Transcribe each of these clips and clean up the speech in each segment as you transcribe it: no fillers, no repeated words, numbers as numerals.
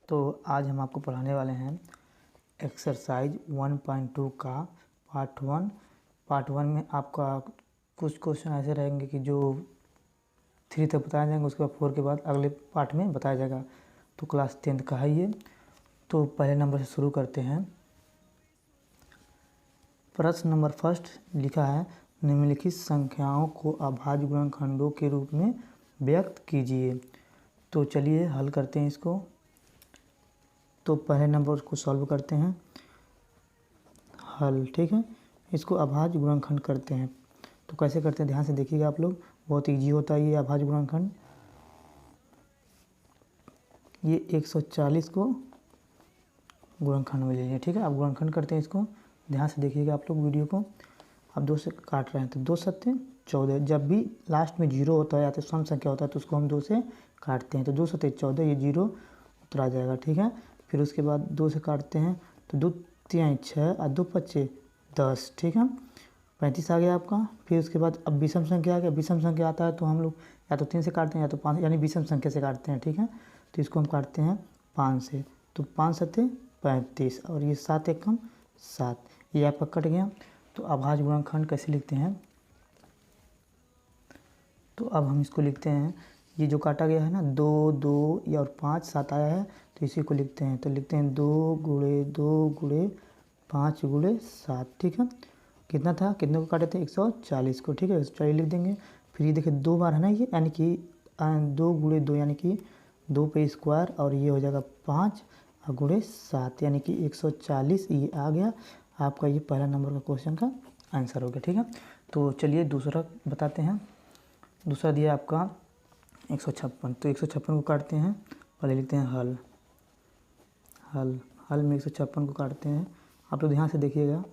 तो आज हम आपको पढ़ाने वाले हैं एक्सरसाइज 1.2 का पार्ट वन में आपका कुछ क्वेश्चन ऐसे रहेंगे कि जो 3 तक बताए जाएंगे, उसके बाद 4 के बाद अगले पार्ट में बताया जाएगा। तो क्लास 10th का है ये। तो पहले नंबर से शुरू करते हैं। प्रश्न नंबर फर्स्ट लिखा है, निम्नलिखित संख्याओं को अभाज्य गुणनखंडों के रूप में व्यक्त कीजिए। तो चलिए हल करते हैं इसको। तो पहले नंबर को सॉल्व करते हैं, हल। ठीक है, इसको अभाज्य गुणनखंड करते हैं। तो कैसे करते हैं ध्यान से देखिएगा आप लोग, बहुत ईजी होता है ये अभाज्य गुणनखंड। ये 140 को गुणनखंड में लीजिए। ठीक है, अब गुणनखंड करते हैं इसको, ध्यान से देखिएगा आप लोग वीडियो को। अब 2 से काट रहे हैं तो 2 सत्ते 14। जब भी लास्ट में 0 होता है या तो सम संख्या होता है तो उसको हम 2 से काटते हैं। तो 2 सत्ते 14, ये 0 उतरा जाएगा। ठीक है, फिर उसके बाद 2 से काटते हैं तो 2 तियाई 6 और 2 पच्चे 10। ठीक है, 35 आ गया आपका। फिर उसके बाद अब विषम संख्या आ गया। विषम संख्या आता है तो हम लोग या तो 3 से काटते हैं या तो 5, यानी विषम संख्या से काटते हैं। ठीक है, तो इसको हम काटते हैं 5 से। तो 5 सत्ते 35 और ये 7 एकम 7, ये आपका कट गया। तो अभाज्य गुणनखंड कैसे लिखते हैं, तो अब हम इसको लिखते हैं, ये जो काटा गया है ना 2 2 या और 5 7 आया है तो इसी को लिखते हैं। तो लिखते हैं 2 गुणे 2 गुणे 5 गुणे 7। ठीक है, कितना था, कितने को काटे थे 140 को। ठीक है, 140 लिख देंगे। फिर ये देखिए 2 बार है ना ये, यानी कि 2 गुणे 2 यानी कि 2 पे स्क्वायर, और ये हो जाएगा 5 और गुणे 7 यानी कि 140। ये आ गया आपका, ये पहला नंबर का क्वेश्चन का आंसर हो गया। ठीक है, तो चलिए दूसरा बताते हैं। दूसरा दिया आपका 156। तो 156 को काटते हैं, पहले लिखते हैं हल। हल में 156 को काटते हैं। आप लोग ध्यान से देखिएगा,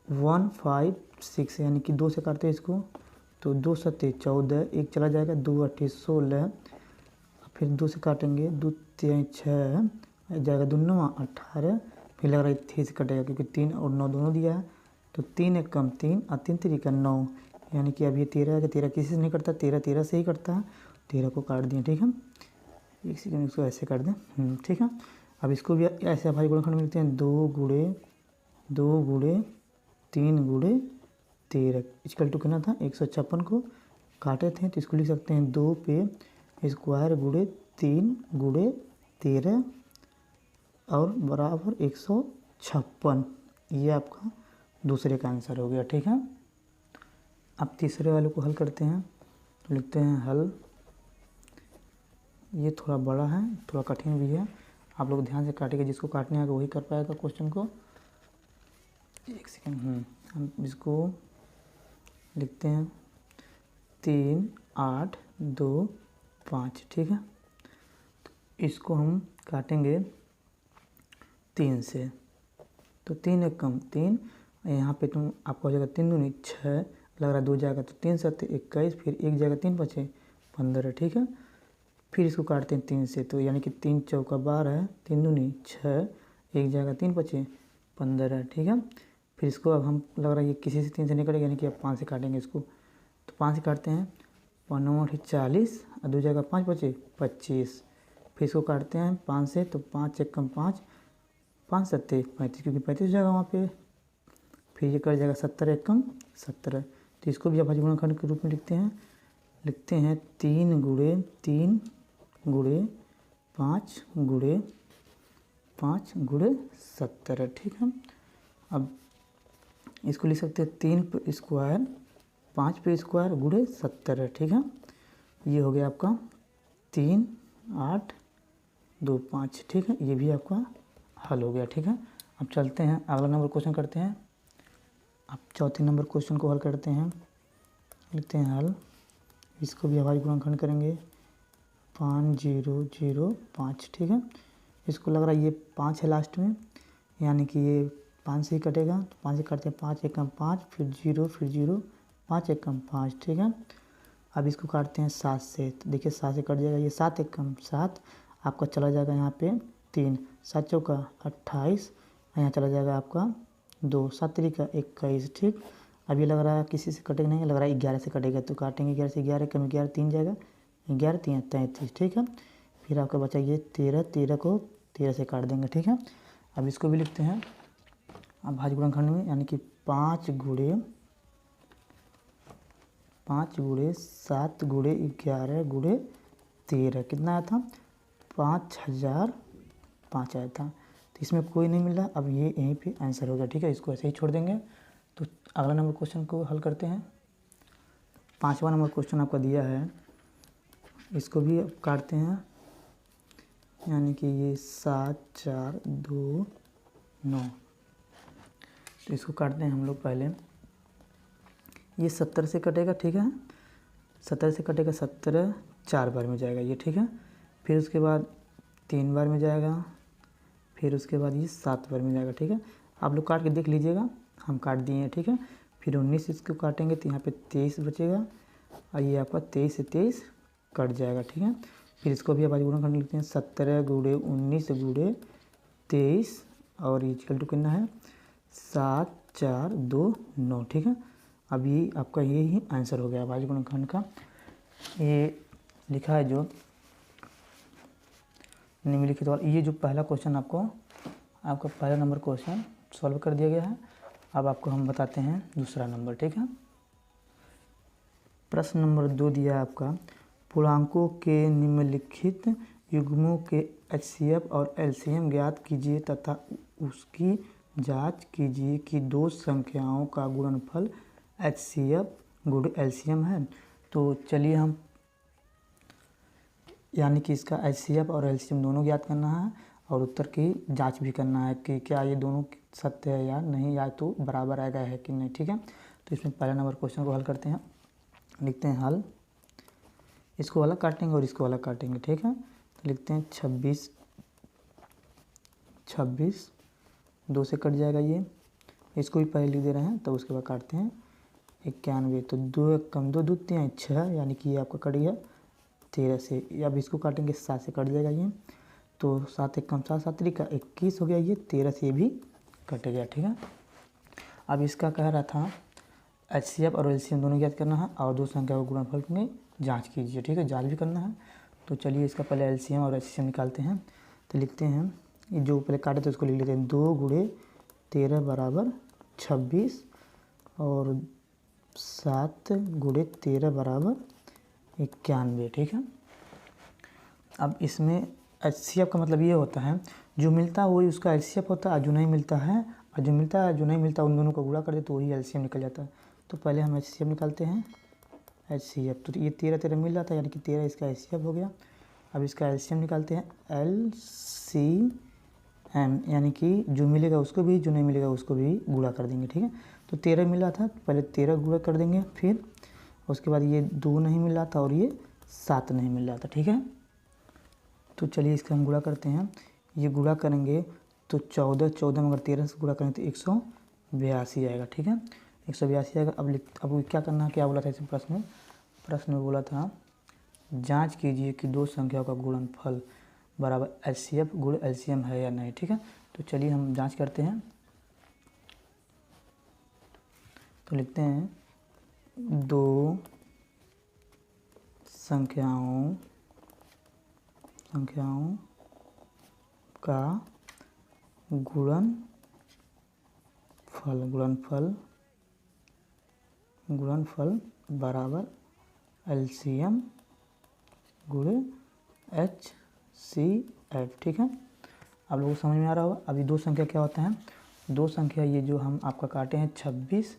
1 5 6 यानी कि 2 से काटते हैं इसको। तो 2 सत्ते 14, एक चला जाएगा, 2 अट्ठे 16। फिर 2 से काटेंगे, 2 तियाई 6 जाएगा, 2 9 18। फिर लग रहा है 3 से कटेगा क्योंकि 3 और 9 दोनों दिया है। तो 3 एक कम 3 और 3 3 9, यानी कि अब ये 13 है। 13 किसी से नहीं कटता, 13 13 से ही कटता है। 13 को काट दिए। ठीक है, एक सेकंड इसको ऐसे कर दें। ठीक है, अब इसको भी ऐसे अभाज्य गुणनखंड में लिखते हैं, 2 गुणे 3 गुणे 13 इक्वल टू कितना था 156 को काटे थे। तो इसको लिख सकते हैं 2 पे स्क्वायर गुणे 3 गुणे 13 और बराबर 156। ये आपका दूसरे का आंसर हो गया। ठीक है, अब तीसरे वाले को हल करते हैं। तो लिखते हैं हल। ये थोड़ा बड़ा है, थोड़ा कठिन भी है, आप लोग ध्यान से काटेंगे, जिसको काटने आएगा वही कर पाएगा क्वेश्चन को। एक सेकेंड, हम इसको लिखते हैं 3 8 2 5। ठीक है, तो इसको हम काटेंगे 3 से। तो 3 एक कम 3, यहाँ पे तुम आपको हो जाएगा 3 दूनी 6, लग रहा है 2 जाएगा तो 3 सत्ते 21, फिर 1 जाएगा 3 पचे 15। ठीक है, फिर इसको काटते हैं 3 से। तो यानी कि 3 चौका 12 है, 3 दूनी 6, 1 जाएगा 3 पचे 15। ठीक है, फिर इसको अब हम लग रहा है ये किसी से 3 से नहीं कटेगा, यानी कि अब 5 से काटेंगे इसको। तो 5 से काटते हैं, 5 40 और 2 जाएगा 5 पचे 25। फिर इसको काटते हैं 5 से। तो 5 एक कम 5, 5 सत्ते 35, क्योंकि 35 जाएगा वहाँ पे। फिर ये कर जाएगा 70 एक कम 17। तो इसको भी अभाज्य गुणनखंड के रूप में लिखते हैं। 3 गुणे 3 गुणे 5 गुणे 5 गुणे 70। ठीक है, अब इसको लिख सकते हैं 3 पे स्क्वायर 5 पे स्क्वायर गुणे 70। ठीक है, ये हो गया आपका 3 8 2 5। ठीक है, ये भी आपका हल हो गया। ठीक है, अब चलते हैं अगला नंबर क्वेश्चन करते हैं। अब चौथे नंबर क्वेश्चन को हल करते हैं। लिखते हैं हल। इसको भी अभाज्य गुणनखंड करेंगे 5 0 0 5। ठीक है, इसको लग रहा है ये 5 है लास्ट में, यानी कि ये 5 से ही कटेगा। तो 5 से काटते हैं, 5 एक कम 5, फिर 0 फिर 0, 5 एक कम 5। ठीक है, अब इसको काटते हैं 7 से। तो देखिए 7 से कट जाएगा, ये 7 एक कम 7, आपका चला जाएगा यहाँ पे 3, 7 चौका 28, यहाँ चला जाएगा आपका 2, 7 3 21। ठीक, अब ये लग रहा है किसी से कटेगा नहीं, लग रहा है 11 से कटेगा। तो काटेंगे 11 से, 11 कम 11 3 जाएगा, 11 3 33। ठीक है, फिर आपका बचा ये 13, 13 को 13 से काट देंगे, ठीक है। अब इसको भी लिखते हैं अब भाज्य गुणनखंड में, यानी कि 5 गुणे 7 गुणे 11 गुणे 13 कितना आया था, 5005 आया था। तो इसमें कोई नहीं मिल रहा, अब ये यहीं पे आंसर हो गया, ठीक है। इसको ऐसे ही छोड़ देंगे। तो अगला नंबर क्वेश्चन को हल करते हैं। 5वां नंबर क्वेश्चन आपका दिया है, इसको भी अब काटते हैं, यानी कि ये 7 4 2 9। तो इसको काटते हैं हम लोग पहले। ये 70 से कटेगा, ठीक है। 70 से कटेगा, 17 4 बार में जाएगा ये, ठीक है। फिर उसके बाद 3 बार में जाएगा, फिर उसके बाद ये 7 बार में जाएगा, ठीक है। आप लोग काट के देख लीजिएगा, हम काट दिए हैं, ठीक है। फिर 19 इसको काटेंगे तो यहाँ पे 23 बचेगा, और ये आपका 23 से 23 कट जाएगा, ठीक है। फिर इसको भी भाज्य गुणनखंड लिखते हैं, 17 गुणे 19 गुणे 23 और इक्वल टू कितना है 7 4 2 9, ठीक है। अभी आपका ये ही आंसर हो गया भाज्य गुणनखंड का। ये लिखा है जो निम्नलिखित वाला, ये जो पहला क्वेश्चन आपका पहला नंबर क्वेश्चन सॉल्व कर दिया गया है। अब आपको हम बताते हैं दूसरा नंबर, ठीक है। प्रश्न नंबर 2 दिया है आपका, पूर्णांकों के निम्नलिखित युग्मों के HCF और LCM ज्ञात कीजिए तथा उसकी जांच कीजिए कि दो संख्याओं का गुणनफल HCF गुणे LCM है। तो चलिए हम, यानी कि इसका HCF और LCM दोनों ज्ञात करना है और उत्तर की जांच भी करना है कि क्या ये दोनों सत्य है या नहीं, या तो बराबर आएगा है कि नहीं, ठीक है। तो इसमें पहला नंबर क्वेश्चन को हल करते हैं। लिखते हैं हल, इसको अलग काटेंगे और इसको अलग काटेंगे, ठीक है। तो लिखते हैं 26 2 से कट जाएगा ये, इसको भी पहले लिख दे रहे हैं, तो उसके बाद काटते हैं 91। तो 2 कम 2 2 3 6, यानी कि ये आपका कट गया 13 से। अब इसको काटेंगे 7 से कट जाएगा ये, तो 7 1 कम 7 7 3 का 21 हो गया, ये 13 से भी कट गया, ठीक है। अब इसका कह रहा था HCF और LCM दोनों ज्ञात करना है और दो संख्या को गुणनफल में जांच कीजिए, ठीक है, जांच भी करना है। तो चलिए इसका पहले LCM और HCM निकालते हैं। तो लिखते हैं, ये जो पहले काटे थे उसको लिख लेते हैं, 2 गुणे 13 बराबर 26 और 7 गुणे 13 बराबर 91, ठीक है। अब इसमें HCF का मतलब ये होता है जो मिलता है वही उसका HCF होता है, जो नहीं मिलता है और जो मिलता है जो नहीं मिलता उन दोनों को गुणा कर दे तो वही LCM निकल जाता है। तो पहले हम HCF निकालते हैं, HCF तो ये 13 13 मिल रहा था, यानी कि 13 इसका HCF हो गया। अब इसका LCM निकालते हैं, LCM, यानी कि जो मिलेगा उसको भी जो नहीं मिलेगा उसको भी गुणा कर देंगे, ठीक है। तो 13 मिला था, पहले 13 गुणा कर देंगे, फिर उसके बाद ये 2 नहीं मिल रहा था और ये 7 नहीं मिल रहा था, ठीक है। तो चलिए इसका हम गुणा करते हैं, ये गुणा करेंगे तो 14 में अगर 13 से गुणा करें तो 182 आएगा, ठीक है, 182 आएगा। अब क्या करना है, क्या बोला था इस प्रश्न में बोला था जांच कीजिए कि दो संख्याओं का गुणनफल बराबर HCF गुणे LCM है या नहीं, ठीक है। तो चलिए हम जांच करते हैं। तो लिखते हैं, दो संख्याओं का गुणनफल बराबर LCM गुणे HCF, ठीक है। आप लोगों को समझ में आ रहा होगा। अभी दो संख्या क्या होता है, दो संख्या ये जो हम आपका काटे हैं 26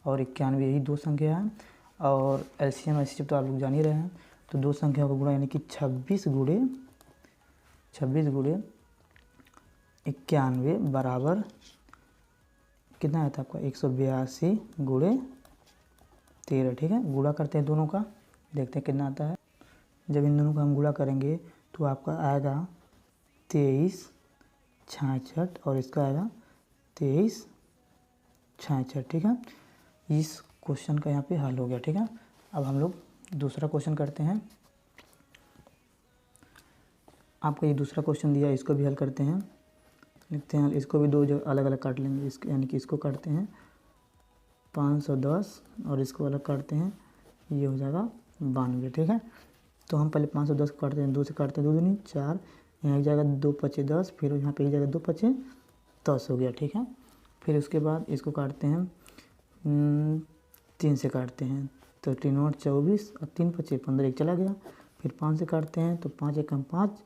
और 91, यही दो संख्या है। और LCM HCF तो आप लोग जान ही रहे हैं। तो दो संख्या का गुणा, यानी कि 26 गुणे 91 बराबर कितना आया था आपका 182 गुणे 13, ठीक है। गुणा करते हैं दोनों का, देखते हैं कितना आता है। जब इन दोनों का हम गुणा करेंगे तो आपका आएगा 23 66 और इसका आएगा 23 66, ठीक है। इस क्वेश्चन का यहाँ पे हल हो गया, ठीक है। अब हम लोग दूसरा क्वेश्चन करते हैं। आपको ये दूसरा क्वेश्चन दिया, इसको भी हल करते हैं। लिखते हैं, इसको भी दो जगह अलग अलग काट लेंगे, इसको यानी कि इसको काटते हैं 510 और इसको अलग काटते हैं, ये हो जाएगा 92, ठीक है। तो हम पहले 510 को काटते हैं, 2 से काटते हैं 2 दूनी 4, यहाँ एक जगह 2 पचे 10, फिर यहाँ पे एक जगह 2 पचे 10 हो गया, ठीक है। फिर उसके बाद इसको काटते हैं 3 से काटते हैं तो 3 और 24 और 3 पचे 15, एक चला गया। फिर 5 से काटते हैं तो 5 एकम 5,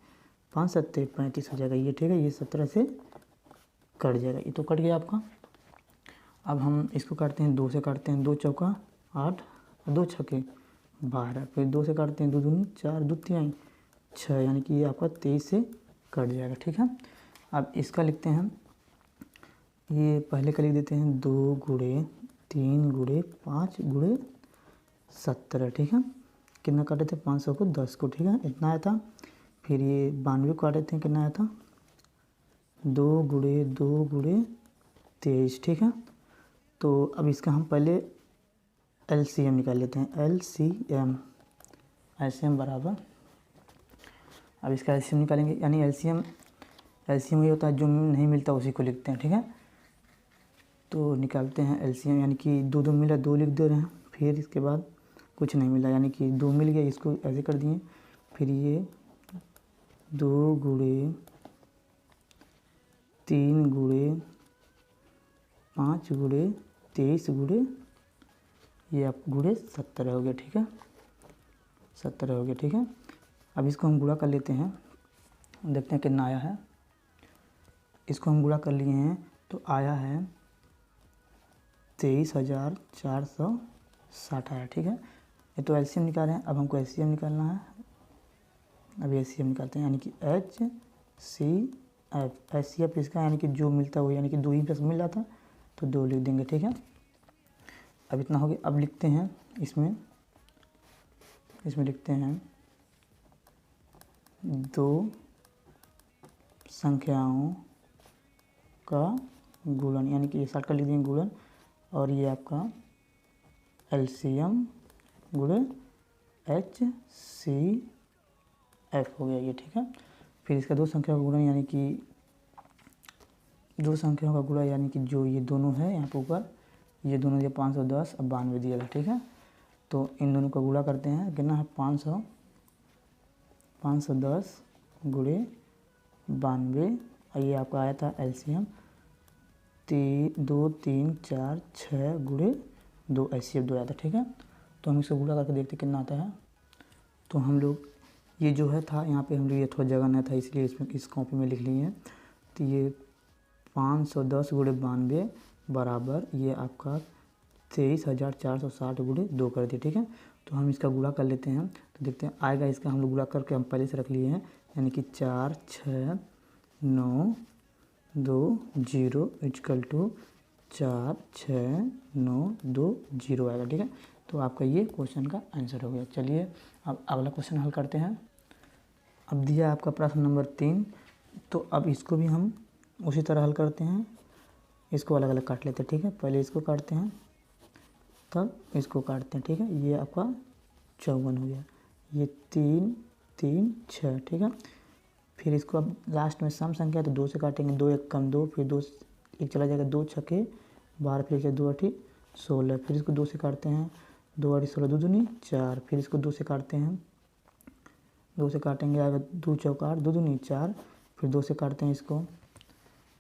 5 सत्ते 35 हो जाएगा ये, ठीक है। ये 17 से कट जाएगा, ये तो कट गया आपका। अब हम इसको काटते हैं 2 से काटते हैं, 2 चौका 8 और 2 छक्के 12, फिर 2 से काटते हैं 2 दूनी 4, 2 तिहाई 6, यानी कि ये आपका 23 से कट जाएगा, ठीक है। अब इसका लिखते हैं, ये पहले का लिख देते हैं 2 गुणे 3 गुणे 5 गुणे 17, ठीक है। कितना काटे थे 500 को 10 को, ठीक है, इतना आया था। फिर ये 92 काटे थे, कितना आया था 2 गुणे 2 गुणे 23, ठीक है। तो अब इसका हम पहले LCM निकाल लेते हैं, LCM बराबर, अब इसका LCM निकालेंगे, यानी LCM ये होता है जो नहीं मिलता उसी को लिखते हैं, ठीक है। तो निकालते हैं LCM, यानी कि 2 मिला 2 लिख दे रहे हैं। फिर इसके बाद कुछ नहीं मिला, यानी कि 2 मिल गया, इसको ऐसे कर दिए। फिर ये 2 गुणे 3 गुणे 5 गुणे 23 गुणे ये आप गुणे 17 हो गया, ठीक है, 17 हो गया, ठीक है। अब इसको हम गुणा कर लेते हैं, देखते हैं कितना आया है। इसको हम गुणा कर लिए हैं तो आया है 23,460 आया, ठीक है। ये तो LCM निकाल रहे हैं, अब हमको HCM निकालना है। अभी HCM निकालते हैं, यानी कि HCF इसका, यानी कि जो मिलता है वो, यानी कि 2 ही प्लस मिल रहा था तो 2 लिख देंगे, ठीक है। अब इतना हो गया। अब लिखते हैं इसमें लिखते हैं 2 संख्याओं का गुणन, यानी कि ये शॉर्ट कर लिख देंगे गुणन, और ये आपका LCM गुणे HCF हो गया ये, ठीक है। फिर इसका 2 संख्याओं का गुणन, यानी कि 2 संख्याओं का गुणा, यानी कि जो ये दोनों है यहाँ पे ऊपर, ये दोनों ये 510 और 92 दिया था, ठीक है। तो इन दोनों का गुणा करते हैं, कितना है 510 गुणे 92, और ये आपका आया था LCM 2 3 4 6 गुणे 2, HCF 2 आया था, ठीक है। तो हम इसको गुणा करके देखते कितना आता है। तो हम लोग ये जो है था यहाँ पे हम लोग ये थोड़ा जगह नहीं था, इसलिए इसमें इस कॉपी में लिख लिए हैं। तो ये 510 गुणे 92 बराबर ये आपका 23,460 गुणे 2 कर दिए, ठीक है। तो हम इसका गुणा कर लेते हैं तो देखते हैं आएगा। इसका हम लोग गुणा करके हम पहले से रख लिए हैं, यानी कि 4 6 9 2 0 इक्वल टू 4 6 9 2 0 आएगा, ठीक है। तो आपका ये क्वेश्चन का आंसर हो गया। चलिए अब अगला क्वेश्चन हल करते हैं। अब दिया आपका प्रश्न नंबर 3, तो अब इसको भी हम उसी तरह हल करते हैं। इसको अलग अलग काट लेते हैं, ठीक है। पहले इसको काटते हैं तब इसको काटते हैं, ठीक है। ये आपका 54 हो गया, ये 3 3 6, ठीक है। फिर इसको अब लास्ट में सम संख्या तो 2 से काटेंगे, 2 एक कम 2, फिर 2 एक चला जाएगा, 2 छक्के 12, फिर 2 8 16, फिर इसको 2 से काटते हैं, 2 8 16 2 दूनी 4, फिर इसको 2 से काटते हैं, 2 से काटेंगे आएगा 2 चौका 8 2 दूनी 4, फिर 2 से काटते हैं इसको,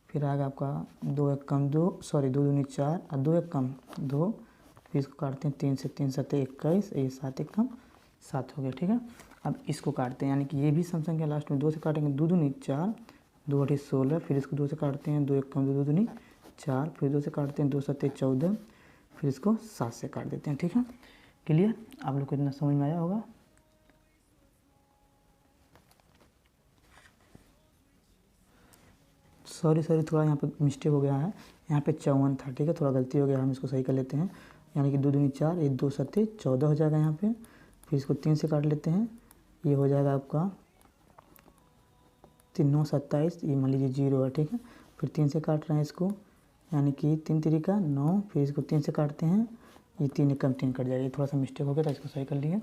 फिर आएगा आपका 2 एक कम 2 2 दूनी 4 और 2 एक कम 2, फिर इसको काटते हैं 3 से, 3 7 21, ये 7 एक कम 7 हो गया, ठीक है। अब इसको काटते हैं, यानी कि ये भी सम संख्या लास्ट में 2 से काटेंगे, 2 दूनी 4 2 8 16, फिर इसको 2 से काटते हैं, 2 एक कम 2 दूनी 4, फिर 2 से काटते हैं, 2 7 14, फिर इसको 7 से काट देते हैं, ठीक है। क्लियर, आप लोग को इतना समझ में आया होगा। सॉरी थोड़ा यहाँ पे मिस्टेक हो गया है, यहाँ पे 54 था, ठीक है, थोड़ा गलती हो गया, हम इसको सही कर लेते हैं। यानी कि 2 दूनी 4, ये 2 7 14 हो जाएगा यहाँ पे। फिर इसको 3 से काट लेते हैं, ये हो जाएगा आपका 3 9 27, ये मान लीजिए 0 है, ठीक है। फिर 3 से काट रहे हैं इसको, यानी कि 3 3 का 9, फिर इसको 3 से काटते हैं, ये 3 एक कम 3 कट जाएगा, ये थोड़ा सा मिस्टेक हो गया था, इसको सही कर लिए।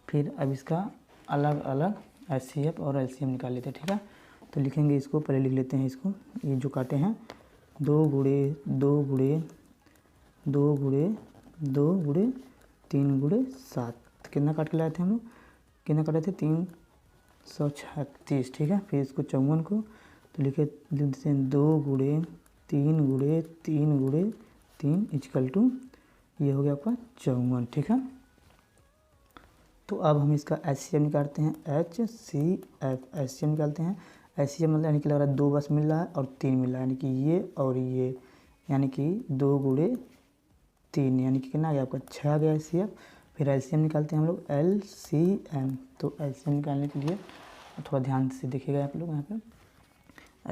फिर अब इसका अलग अलग HCF और LCM निकाल लेते हैं, ठीक है। तो लिखेंगे इसको, पहले लिख लेते हैं इसको, ये जो काटे हैं 2 गुणे 2 गुणे 2 गुणे 2 गुणे 3 गुणे 7, कितना काट के लाए थे हम लोग, कितना काटे थे 3 136, ठीक है। फिर इसको 54 को तो लिख देते हैं 2 गुणे 3 गुणे 3 गुणे 3 इक्वल टू ये हो गया आपका 54, ठीक है। तो अब हम इसका HCF निकालते हैं, HCF HCF निकालते हैं। HCF मतलब यानी कि लग रहा है 2 बस मिल रहा है और 3 मिल रहा है, यानी कि ये और ये, यानी कि 2 गुणे 3 यानी कि कितना आ गया आपका 6 आ गया HCF। फिर LCM निकालते हैं हम लोग LCM। तो LCM निकालने के लिए थोड़ा ध्यान से देखिएगा आप लोग यहाँ पे।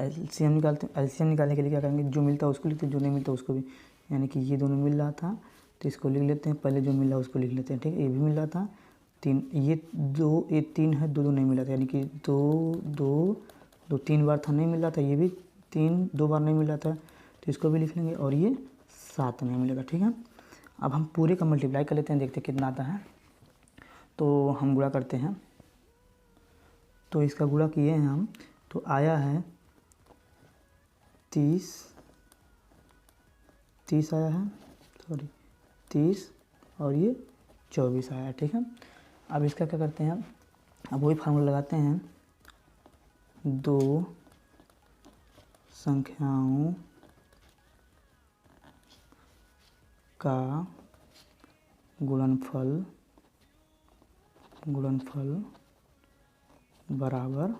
LCM निकालते हैं, LCM निकालने के लिए क्या करेंगे, जो मिलता है उसको लिखते हैं, जो नहीं मिलता उसको भी, यानी कि ये दोनों मिल रहा था तो इसको लिख लेते हैं, पहले जो मिल रहा है उसको लिख लेते हैं, ठीक है। ये भी मिल रहा था 3, ये 3 है, 2 नहीं मिला था, यानी कि 2 3 बार था नहीं मिल रहा था, ये भी 2 बार नहीं मिल रहा था तो इसको भी लिख लेंगे, और ये 7 नहीं मिलेगा, ठीक है। अब हम पूरे का मल्टीप्लाई कर लेते हैं, देखते हैं कितना आता है। तो हम गुणा करते हैं, तो इसका गुणा किए हैं हम, तो आया है 30 आया है, सॉरी 30 और ये 24 आया है, ठीक है। अब इसका क्या करते हैं, अब वही फार्मूला लगाते हैं, 2 संख्याओं का गुणनफल बराबर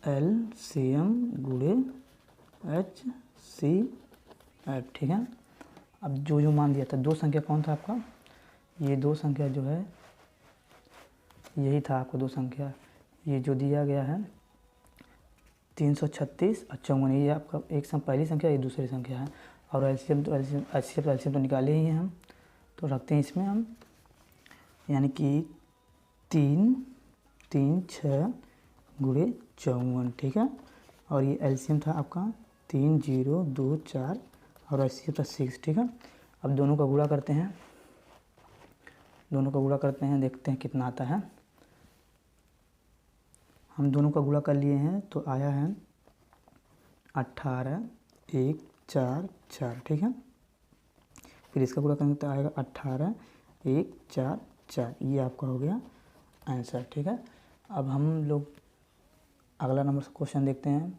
LCM गुणे HCF, ठीक है। अब जो मान दिया था, 2 संख्या कौन था आपका, ये 2 संख्या जो है यही था आपको 2 संख्या, ये जो दिया गया है 336 और 54, ये आपका एक पहली संख्या, ये दूसरी संख्या है। और LCM तो निकाले ही हैं हम, तो रखते हैं इसमें हम, यानी कि 3 6 गुणे 54, ठीक है। और ये LCM था आपका 3 0 2 4 और HCF था 6, ठीक है। अब दोनों का गुणा करते हैं, देखते हैं कितना आता है। हम दोनों का गुणा कर लिए हैं तो आया है 18 1 4 4, ठीक है। फिर इसका गुणा करेंगे तो आएगा 18 1 4 4, ये आपका हो गया आंसर, ठीक है। अब हम लोग अगला नंबर क्वेश्चन देखते हैं।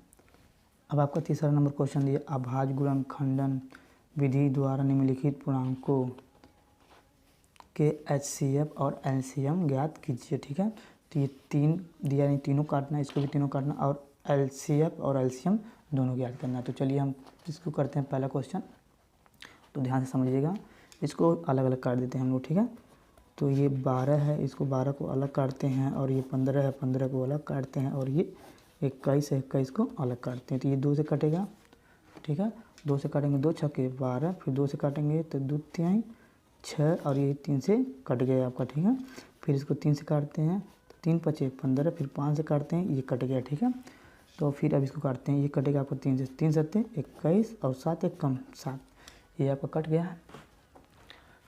अब आपका तीसरा नंबर क्वेश्चन दिया, अभाज्य गुणन खंडन विधि द्वारा निम्नलिखित पूर्णांकों के HCF और LCM ज्ञात कीजिए, ठीक है। तो ये 3 दिया, नहीं तीनों काटना, इसको भी तीनों काटना, और LCF और LCM दोनों ज्ञात करना। तो चलिए हम इसको करते हैं पहला क्वेश्चन, तो ध्यान से समझिएगा, इसको अलग अलग काट देते हैं हम लोग, ठीक है। तो ये 12 है, इसको 12 को अलग काटते हैं, और ये 15 है, 15 को अलग काटते हैं, और ये 21 है, 21 को अलग काटते हैं। तो ये 2 से कटेगा, ठीक है, 2 से काटेंगे, 2 छक्के 12, फिर 2 से काटेंगे तो 2 तिहाई 6, और ये 3 से कट गया आपका, ठीक है। फिर इसको 3 से काटते हैं तो 3 5 15, फिर 5 से काटते हैं, ये कट गया, ठीक है। तो फिर अब इसको काटते हैं, ये कटेगा आपको 3 से, 3 7 21 और 7 1 कम 7, ये आपका कट गया है।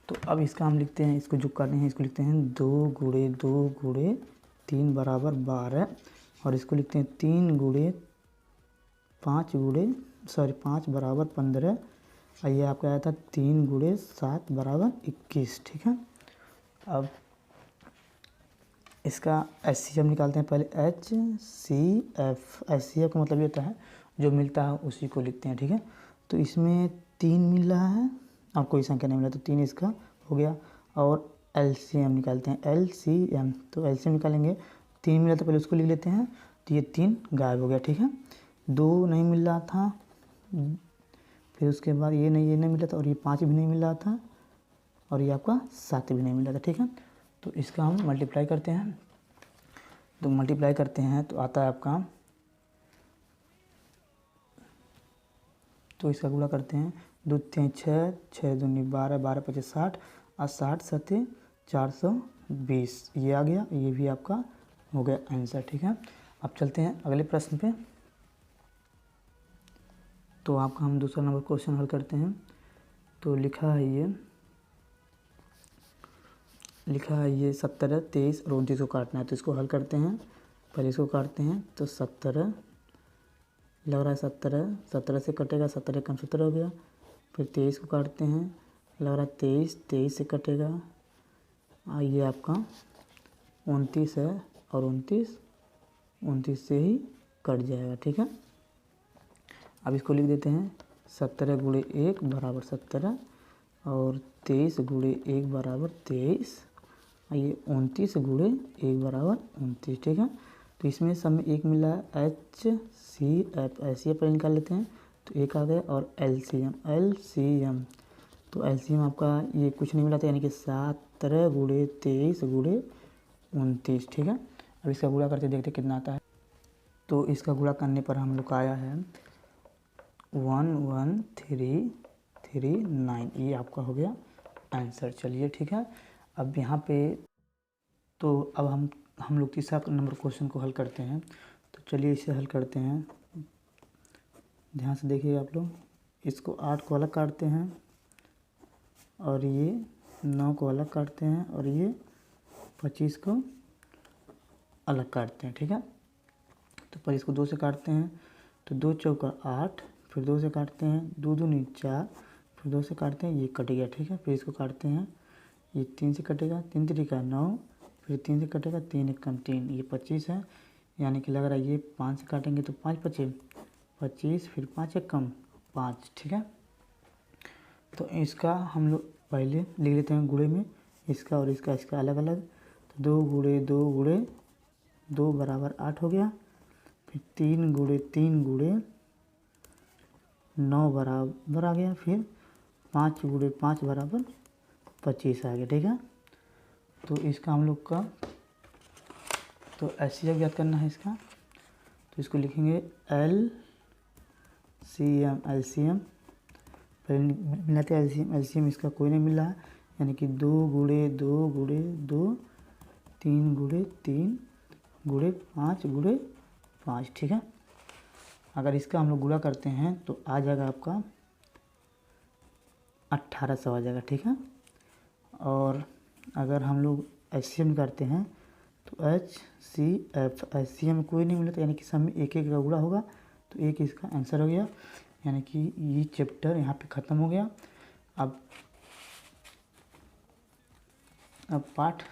तो अब इसका हम लिखते हैं, इसको जो करने हैं इसको लिखते हैं 2 गुणे 3 बराबर 12, और इसको लिखते हैं 3 गुणे 5 बराबर 15, और ये आपका आया था 3 गुणे 7 बराबर 21, ठीक है। अब इसका HCF निकालते हैं, पहले HCF का मतलब ये होता है जो मिलता है उसी को लिखते हैं, ठीक है। तो इसमें 3 मिल रहा है और कोई संख्या नहीं मिला, तो 3 इसका हो गया। और LCM निकालते हैं, LCM, तो LCM निकालेंगे, 3 मिला तो पहले उसको लिख लेते हैं, तो ये 3 गायब हो गया, ठीक है। 2 नहीं मिल रहा था, फिर उसके बाद ये नहीं मिला था, और ये 5 भी नहीं मिल रहा था, और ये आपका 7 भी नहीं मिल रहा था, ठीक है। तो इसका हम मल्टीप्लाई करते हैं, तो आता है आपका, तो इसका गुणा करते हैं, 2 3 6 6 दूनी 12 12 5 60 और 60 7 420, ये आ गया, ये भी आपका हो गया आंसर, ठीक है। अब चलते हैं अगले प्रश्न पे। तो आपका हम दूसरा नंबर क्वेश्चन हल करते हैं। तो लिखा है ये 17 23 और 29 को काटना है, तो इसको हल करते हैं। पहले इसको काटते हैं तो 17 लग रहा है, 17 से कटेगा, 17 कम 17 हो गया। फिर 23 को काटते हैं, लग रहा है 23 से कटेगा, ये आपका 29 है और 29 से ही कट जाएगा, ठीक है। अब इसको लिख देते हैं 17 गुणे 1 बराबर 17 और 23 गुणे 1 बराबर 23। ये 29 गुणे 1 बराबर 29, ठीक है। तो इसमें सब में एक मिला HCF, ऐसे पर निकाल लेते हैं तो एक आ गया और LCM तो LCM आपका ये कुछ नहीं मिला था, यानी कि 17 गुणे 23 गुणे 29, ठीक है। अब इसका गुणा करके देखते कितना आता है। तो इसका गुणा करने पर हम लोग का आया है 11339, ये आपका हो गया आंसर। चलिए ठीक है। अब यहाँ पे तो अब हम लोग तीसरा नंबर क्वेश्चन को हल करते हैं। तो चलिए इसे हल करते हैं, ध्यान से देखिए आप लोग। इसको 8 को अलग काटते हैं और ये 9 को अलग काटते हैं और ये 25 को अलग काटते हैं, ठीक है। तो पर इसको 2 से काटते हैं तो 2 चौका 8, फिर 2 से काटते हैं 2 दूनी 4, फिर 2 से काटते हैं ये कट गया, ठीक है। फिर इसको काटते हैं ये 3 से कटेगा, 3 3 9, फिर 3 से कटेगा 3 1 3, ये 25 है, यानी कि लग रहा है ये 5 से काटेंगे तो 5 25 25, फिर 5 1 5, ठीक है। तो इसका हम लोग पहले लिख लेते हैं गुणे में, इसका और इसका अलग अलग। तो 2 गुणे 2 गुणे 2 बराबर 8 हो गया, फिर 3 गुणे 3 गुणे 9 बराबर आ गया, फिर 5 गुणे 5 बराबर 25 आ गया, ठीक है। तो इसका हम लोग का तो HCF याद करना है इसका। तो इसको लिखेंगे LCM मिलाते LCM इसका कोई नहीं मिला है, यानी कि 2 गुणे 2 गुणे 2 3 गुणे 3 गुणे 5 गुणे 5, ठीक है। अगर इसका हम लोग गुणा करते हैं तो आ जाएगा आपका 1800 आ जाएगा, ठीक है। और अगर हम लोग HCM करते हैं तो HCF HCM कोई नहीं मिला, तो यानी कि सब में एक एक का गुणा होगा, तो एक इसका आंसर हो गया, यानी कि ये चैप्टर यहाँ पे ख़त्म हो गया। अब पार्ट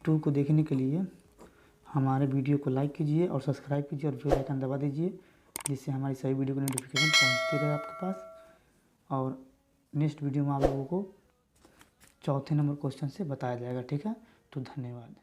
2 को देखने के लिए हमारे वीडियो को लाइक कीजिए और सब्सक्राइब कीजिए और बेल आइकन दबा दीजिए, जिससे हमारी सभी वीडियो की नोटिफिकेशन पहुँचती रहे आपके पास। और नेक्स्ट वीडियो में आप लोगों को चौथे नंबर क्वेश्चन से बताया जाएगा, ठीक है। तो धन्यवाद।